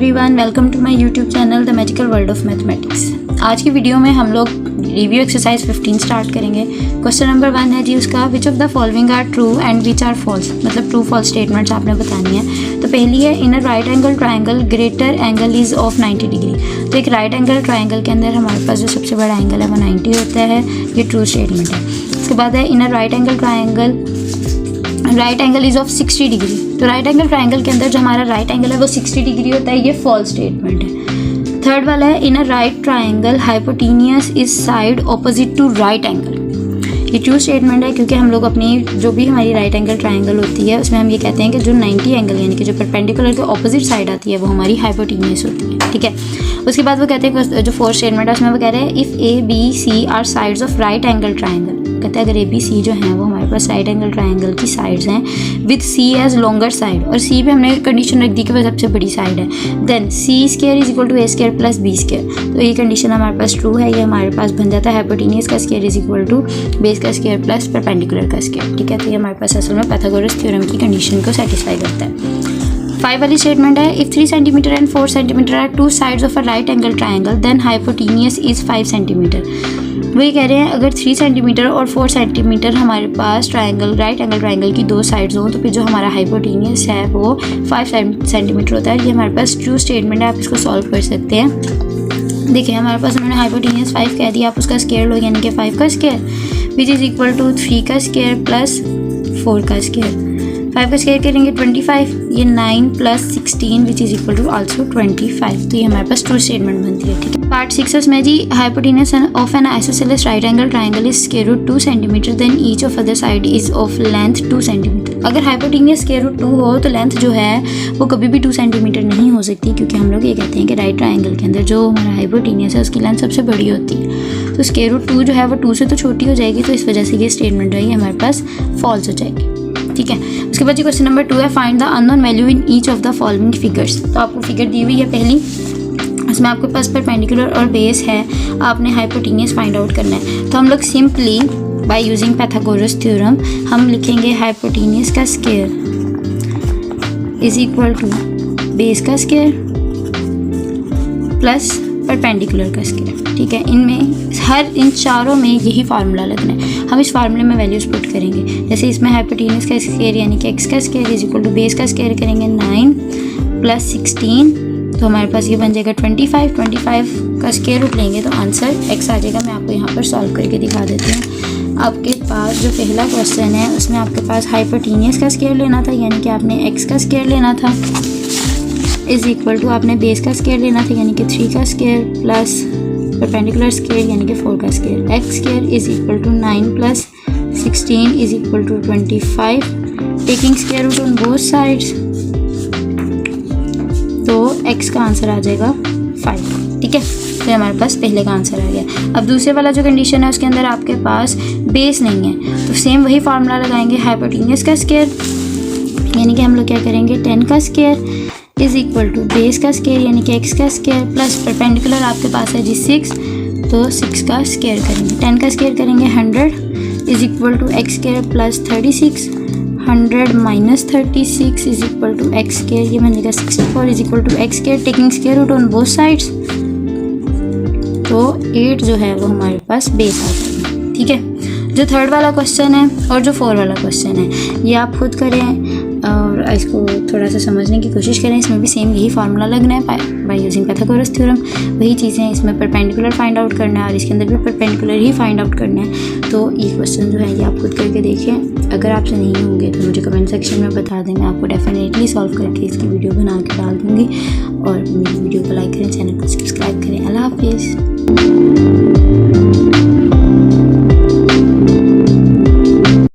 Everyone, welcome to my YouTube channel the magical world of mathematics. आज की video में हम लोग रिव्यू एक्सरसाइज 15 स्टार्ट करेंगे। क्वेश्चन नंबर 1 है जी उसका, which of the following are true and which are false, मतलब ट्रू फॉल्स स्टेटमेंट्स आपने बतानी है। तो पहली है, in a right angle triangle greater angle is of 90 degree. तो एक राइट एंगल ट्राइंगल के अंदर हमारे पास जो सबसे बड़ा एंगल है वो 90 होता है, ये ट्रू स्टेटमेंट है। उसके बाद है, in a right angle triangle right angle is of 60 degree. तो राइट एंगल ट्राइंगल के अंदर जो हमारा राइट एंगल है वो 60 डिग्री होता है, ये फॉल्स स्टेटमेंट है। थर्ड वाला है, in a right triangle hypotenuse is side opposite to right angle. ये ट्रू स्टेटमेंट है, क्योंकि हम लोग अपनी जो भी हमारी राइट एंगल ट्राइंगल होती है उसमें हम ये कहते हैं कि जो 90 एंगल यानी कि जो परपेंडिकुलर के ऑपोजिट साइड आती है वो हमारी हाइपोटेन्यूस होती है, ठीक है। उसके बाद वो कहते हैं, जो फोर्थ स्टेटमेंट है उसमें वो कह रहे हैं, if A B C are sides of right angle triangle. कहते हैं अगर ए बी सी जो हैं वो हमारे पास राइट एंगल ट्राइंगल की साइड्स हैं with C as longer side, और सी पे हमने कंडीशन रख दी कि वह सबसे बड़ी साइड है, then C square is equal to A square plus B square. तो ये कंडीशन हमारे पास ट्रू है, ये हमारे पास बन जाता है हाइपोटेन्यूस का square is equal to base का स्क्वायर प्लस परपेंडिकुलर का स्क्वायर, ठीक है। तो ये हमारे पास असल में पाइथागोरस थ्योरम की कंडीशन को सेटिस्फाई करता है। 5 वाली स्टेटमेंट है, if 3 centimetre and 4 centimetre are two sides of a right angle triangle then hypotenuse is 5 centimetre. वही कह रहे हैं अगर 3 सेंटीमीटर और 4 सेंटीमीटर हमारे पास ट्राइंगल राइट एंगल ट्राइंगल की दो साइड्स हों तो फिर जो हमारा हाइपोटेन्यूस है वो 5 सेंटीमीटर होता है। ये हमारे पास ट्रू स्टेटमेंट है, आप इसको सॉल्व कर सकते हैं। देखिए हमारे पास उन्होंने हाइपोटेन्यूस 5 कह दिया, आप उसका स्क्वायर लो यानी कि 5 का square which is equal to 3 का स्क्वायर प्लस 4 का स्क्वायर। 5 का स्क्वायर करेंगे 25, ये 9 plus 16 which is equal to also 25। तो ये हमारे पास ट्रू स्टेटमेंट बनती है, ठीक है। पार्ट 6 में जी, hypotenuse of an isosceles right angle triangle is square root 2 centimetre then each of other side is of length 2 centimetre. अगर हाइपोटेन्यूस स्क्वायर रूट 2 हो तो लेंथ जो है वो कभी भी 2 सेंटीमीटर नहीं हो सकती, क्योंकि हम लोग ये कहते हैं कि राइट ट्राइंगल के अंदर जो हमारा हाइपोटेन्यूस है उसकी लेंथ सबसे बड़ी होती है। तो स्क्वायर रूट 2 जो है वो 2 से तो छोटी हो जाएगी, तो इस वजह से ये स्टेटमेंट रही हमारे पास फॉल्स हो जाएगी, ठीक है। उसके बाद क्वेश्चन नंबर 2 है, find the unknown value in each of the following figures. तो आपको फिगर दी हुई है पहली, उसमें आपके पास परपेंडिकुलर और बेस है, आपने हाइपोटेन्यूस फाइंड आउट करना है। तो हम लोग simply by using Pythagoras theorem हम लिखेंगे हाइपोटेन्यूस का square is equal to base का स्क्वायर प्लस परपेंडिकुलर का स्क्वायर, ठीक है। इन चारों में यही फार्मूला लगना है। हम इस फार्मूले में वैल्यूज पुट करेंगे, जैसे इसमें हाइपोटेन्यूस का स्क्वायर यानी कि एक्स का square is equal to base का स्क्वायर करेंगे 9 प्लस 16, तो हमारे पास ये बन जाएगा 25। 25 का स्क्वायर रूट लेंगे तो आंसर x आ जाएगा। मैं आपको यहाँ पर सॉल्व करके दिखा देती हूँ। आपके पास जो पहला क्वेश्चन है उसमें आपके पास हाइपोटेन्यूस का स्क्वायर लेना था, यानी कि आपने x का स्क्वायर लेना था इज इक्वल टू आपने बेस का स्क्वायर लेना था यानी कि 3 का स्क्वायर प्लस परपेंडिकुलर स्क्वायर यानी कि 4 का square. X square is equal to 9 plus 16 is equal to 25, taking square root on both sides, तो x का आंसर आ जाएगा 5, ठीक है। तो हमारे पास पहले का आंसर आ गया। अब दूसरे वाला जो कंडीशन है उसके अंदर आपके पास बेस नहीं है, तो सेम वही फार्मूला लगाएंगे, हाइपोटेन्यूस का स्क्वायर यानी कि हम लोग क्या करेंगे 10 का square is equal to base का स्क्वायर यानी कि x का स्क्वायर प्लस परपेंडिकुलर आपके पास है जी 6, तो 6 का स्क्वायर करेंगे। 10 का स्क्वायर करेंगे 100 is equal to x square plus 36, 100 minus 36 is equal to x square, ये बन जाएगा 64 is equal to x square, taking square root on both sides, तो 8 जो है वो हमारे पास बेस आ जाएगा, ठीक है। जो थर्ड वाला क्वेश्चन है और जो 4 वाला क्वेश्चन है ये आप खुद करें और इसको थोड़ा सा समझने की कोशिश करें। इसमें भी सेम यही फार्मूला लगना है बाय यूजिंग पाइथागोरस थ्योरम, वही चीज़ें इसमें परपेंडिकुलर फाइंड आउट करना है और इसके अंदर भी परपेंडिकुलर ही फाइंड आउट करना है। तो ये क्वेश्चन जो है ये आप खुद करके देखें, अगर आपसे नहीं होंगे तो मुझे कमेंट सेक्शन में बता दें, मैं आपको डेफिनेटली सॉल्व करके इसकी वीडियो बना के डाल दूँगी। और मेरी वीडियो को लाइक